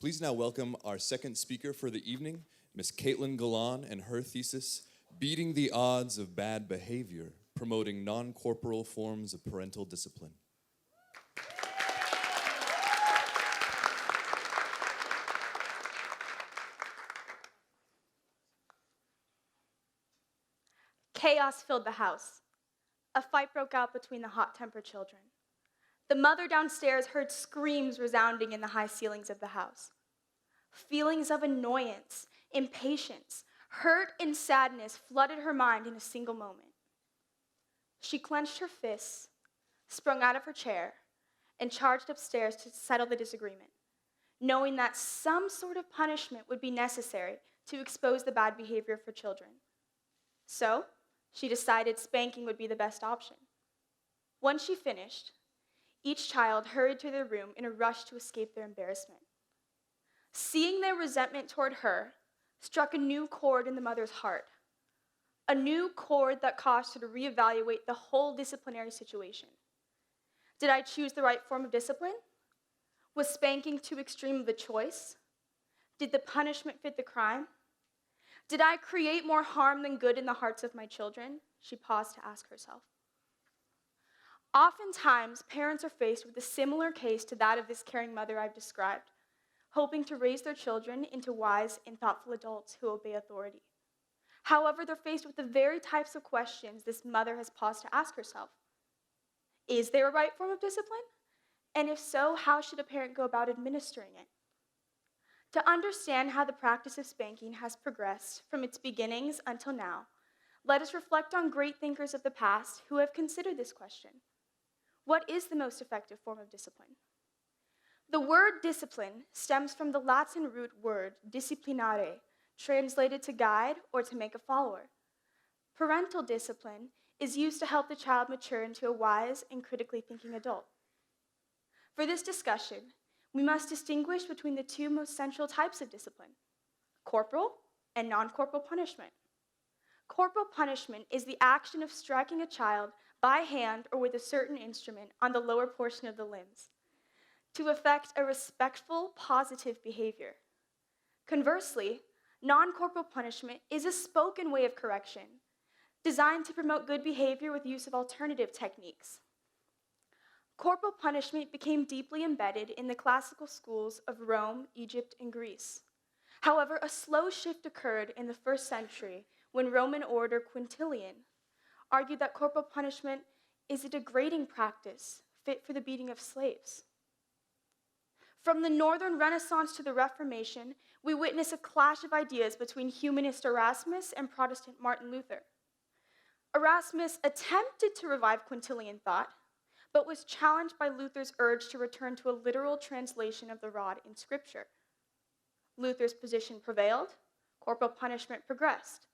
Please now welcome our second speaker for the evening, Miss Galan and her thesis, Beating the Odds of Bad Behavior, Promoting Non-Corporal Forms of Parental Discipline. Chaos filled the house. A fight broke out between the hot-tempered children. The mother downstairs heard screams resounding in the high ceilings of the house. Feelings of annoyance, impatience, hurt, and sadness flooded her mind in a single moment. She clenched her fists, sprung out of her chair, and charged upstairs to settle the disagreement, knowing that some sort of punishment would be necessary to expose the bad behavior of her children. So, she decided spanking would be the best option. Once she finished, each child hurried to their room in a rush to escape their embarrassment. Seeing their resentment toward her struck a new chord in the mother's heart, a new chord that caused her to reevaluate the whole disciplinary situation. Did I choose the right form of discipline? Was spanking too extreme of a choice? Did the punishment fit the crime? Did I create more harm than good in the hearts of my children? She paused to ask herself. Oftentimes, parents are faced with a similar case to that of this caring mother I've described, hoping to raise their children into wise and thoughtful adults who obey authority. However, they're faced with the very types of questions this mother has paused to ask herself. Is there a right form of discipline? And if so, how should a parent go about administering it? To understand how the practice of spanking has progressed from its beginnings until now, let us reflect on great thinkers of the past who have considered this question. What is the most effective form of discipline? The word discipline stems from the Latin root word disciplinare, translated to guide or to make a follower. Parental discipline is used to help the child mature into a wise and critically thinking adult. For this discussion, we must distinguish between the two most central types of discipline, corporal and non-corporal punishment. Corporal punishment is the action of striking a child by hand or with a certain instrument on the lower portion of the limbs to effect a respectful, positive behavior. Conversely, non-corporal punishment is a spoken way of correction, designed to promote good behavior with use of alternative techniques. Corporal punishment became deeply embedded in the classical schools of Rome, Egypt, and Greece. However, a slow shift occurred in the 1st century when Roman orator Quintilian argued that corporal punishment is a degrading practice fit for the beating of slaves. From the Northern Renaissance to the Reformation, we witness a clash of ideas between humanist Erasmus and Protestant Martin Luther. Erasmus attempted to revive Quintilian thought, but was challenged by Luther's urge to return to a literal translation of the rod in Scripture. Luther's position prevailed, corporal punishment progressed.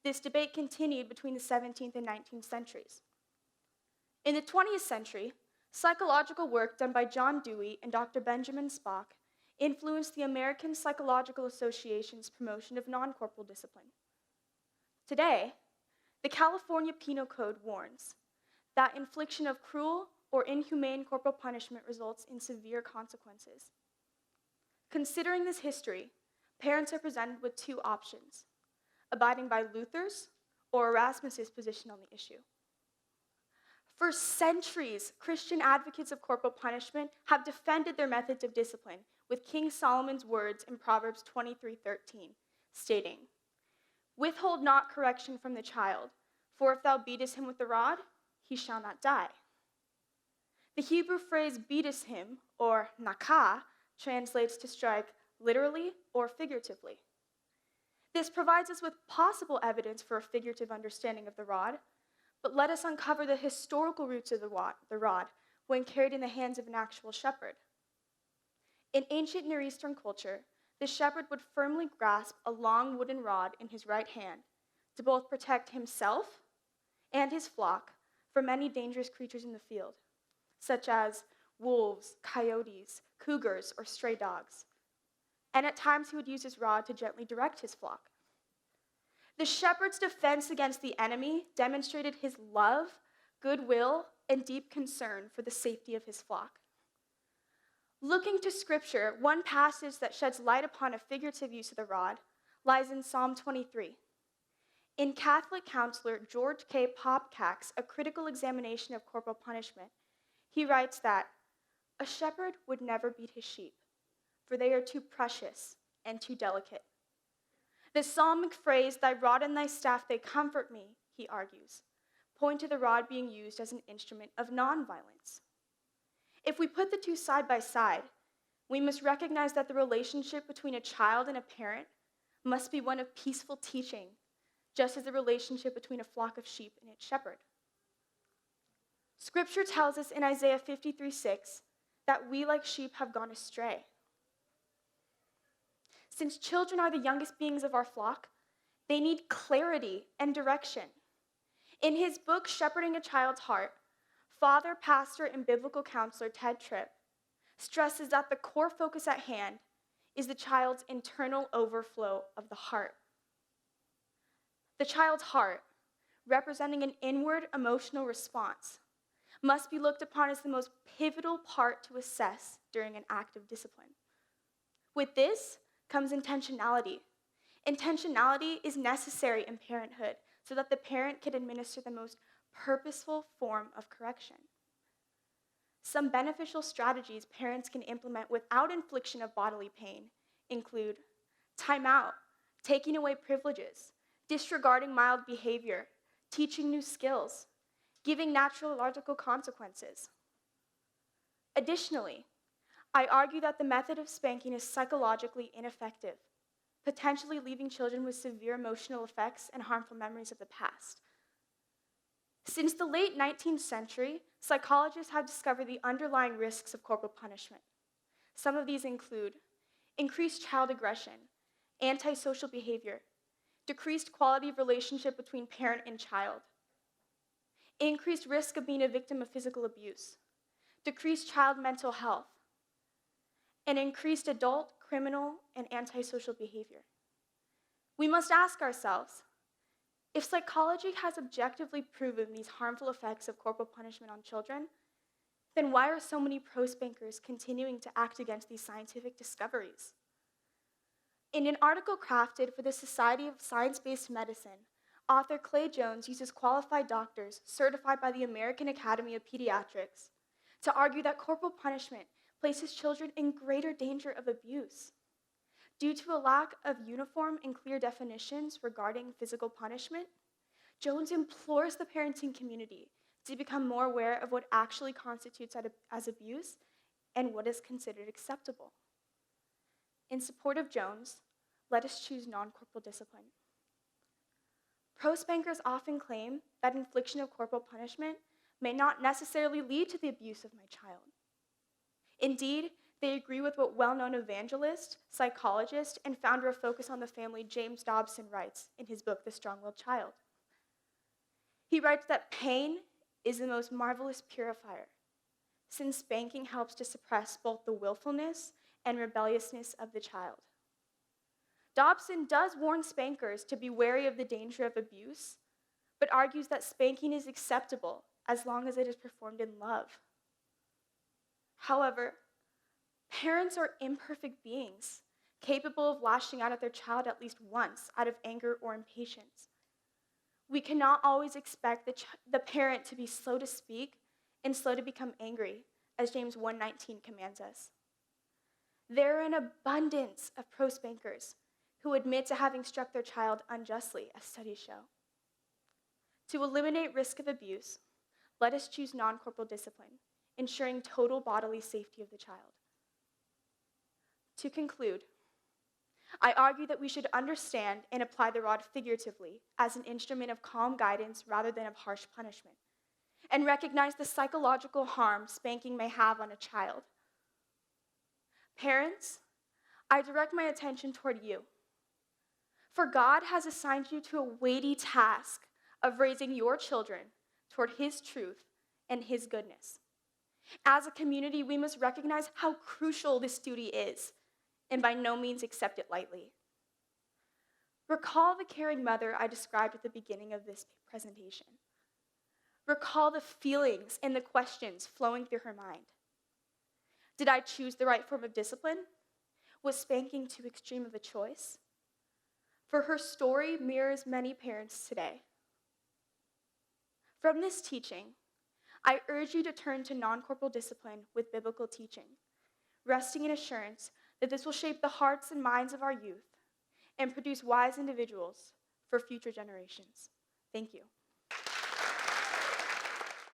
This debate continued between the 17th and 19th centuries. In the 20th century, psychological work done by John Dewey and Dr. Benjamin Spock influenced the American Psychological Association's promotion of non-corporal discipline. Today, the California Penal Code warns that infliction of cruel or inhumane corporal punishment results in severe consequences. Considering this history, parents are presented with two options: abiding by Luther's or Erasmus's position on the issue. For centuries, Christian advocates of corporal punishment have defended their methods of discipline with King Solomon's words in Proverbs 23:13, stating, "Withhold not correction from the child, for if thou beatest him with the rod, he shall not die." The Hebrew phrase beatest him, or nakah, translates to strike literally or figuratively. This provides us with possible evidence for a figurative understanding of the rod, but let us uncover the historical roots of the rod when carried in the hands of an actual shepherd. In ancient Near Eastern culture, the shepherd would firmly grasp a long wooden rod in his right hand to both protect himself and his flock from many dangerous creatures in the field, such as wolves, coyotes, cougars, or stray dogs. And at times he would use his rod to gently direct his flock. The shepherd's defense against the enemy demonstrated his love, goodwill, and deep concern for the safety of his flock. Looking to Scripture, one passage that sheds light upon a figurative use of the rod lies in Psalm 23. In Catholic counselor George K. Popcak's A Critical Examination of Corporal Punishment, he writes that a shepherd would never beat his sheep, for they are too precious and too delicate. The psalmic phrase, "Thy rod and thy staff, they comfort me," he argues, point to the rod being used as an instrument of nonviolence. If we put the two side by side, we must recognize that the relationship between a child and a parent must be one of peaceful teaching, just as the relationship between a flock of sheep and its shepherd. Scripture tells us in Isaiah 53:6 that we like sheep have gone astray. Since children are the youngest beings of our flock, they need clarity and direction. In his book, Shepherding a Child's Heart, father, pastor, and biblical counselor Ted Tripp stresses that the core focus at hand is the child's internal overflow of the heart. The child's heart, representing an inward emotional response, must be looked upon as the most pivotal part to assess during an act of discipline. With this comes intentionality. Intentionality is necessary in parenthood so that the parent can administer the most purposeful form of correction. Some beneficial strategies parents can implement without infliction of bodily pain include timeout, taking away privileges, disregarding mild behavior, teaching new skills, giving natural logical consequences. Additionally, I argue that the method of spanking is psychologically ineffective, potentially leaving children with severe emotional effects and harmful memories of the past. Since the late 19th century, psychologists have discovered the underlying risks of corporal punishment. Some of these include increased child aggression, antisocial behavior, decreased quality of relationship between parent and child, increased risk of being a victim of physical abuse, decreased child mental health, and increased adult, criminal, and antisocial behavior. We must ask ourselves, if psychology has objectively proven these harmful effects of corporal punishment on children, then why are so many pro-spankers continuing to act against these scientific discoveries? In an article crafted for the Society of Science-Based Medicine, author Clay Jones uses qualified doctors certified by the American Academy of Pediatrics to argue that corporal punishment places children in greater danger of abuse. Due to a lack of uniform and clear definitions regarding physical punishment, Jones implores the parenting community to become more aware of what actually constitutes as abuse and what is considered acceptable. In support of Jones, let us choose non-corporal discipline. Pro-spankers often claim that infliction of corporal punishment may not necessarily lead to the abuse of my child. Indeed, they agree with what well-known evangelist, psychologist, and founder of Focus on the Family, James Dobson, writes in his book, The Strong-Willed Child. He writes that pain is the most marvelous purifier, since spanking helps to suppress both the willfulness and rebelliousness of the child. Dobson does warn spankers to be wary of the danger of abuse, but argues that spanking is acceptable as long as it is performed in love. However, parents are imperfect beings, capable of lashing out at their child at least once out of anger or impatience. We cannot always expect the parent to be slow to speak and slow to become angry, as James 1:19 commands us. There are an abundance of pro-spankers who admit to having struck their child unjustly, as studies show. To eliminate risk of abuse, let us choose non-corporal discipline, ensuring total bodily safety of the child. To conclude, I argue that we should understand and apply the rod figuratively as an instrument of calm guidance rather than of harsh punishment, and recognize the psychological harm spanking may have on a child. Parents, I direct my attention toward you. For God has assigned you to a weighty task of raising your children toward His truth and His goodness. As a community, we must recognize how crucial this duty is, and by no means accept it lightly. Recall the caring mother I described at the beginning of this presentation. Recall the feelings and the questions flowing through her mind. Did I choose the right form of discipline? Was spanking too extreme of a choice? For her story mirrors many parents today. From this teaching, I urge you to turn to non-corporal discipline with biblical teaching, resting in assurance that this will shape the hearts and minds of our youth and produce wise individuals for future generations. Thank you.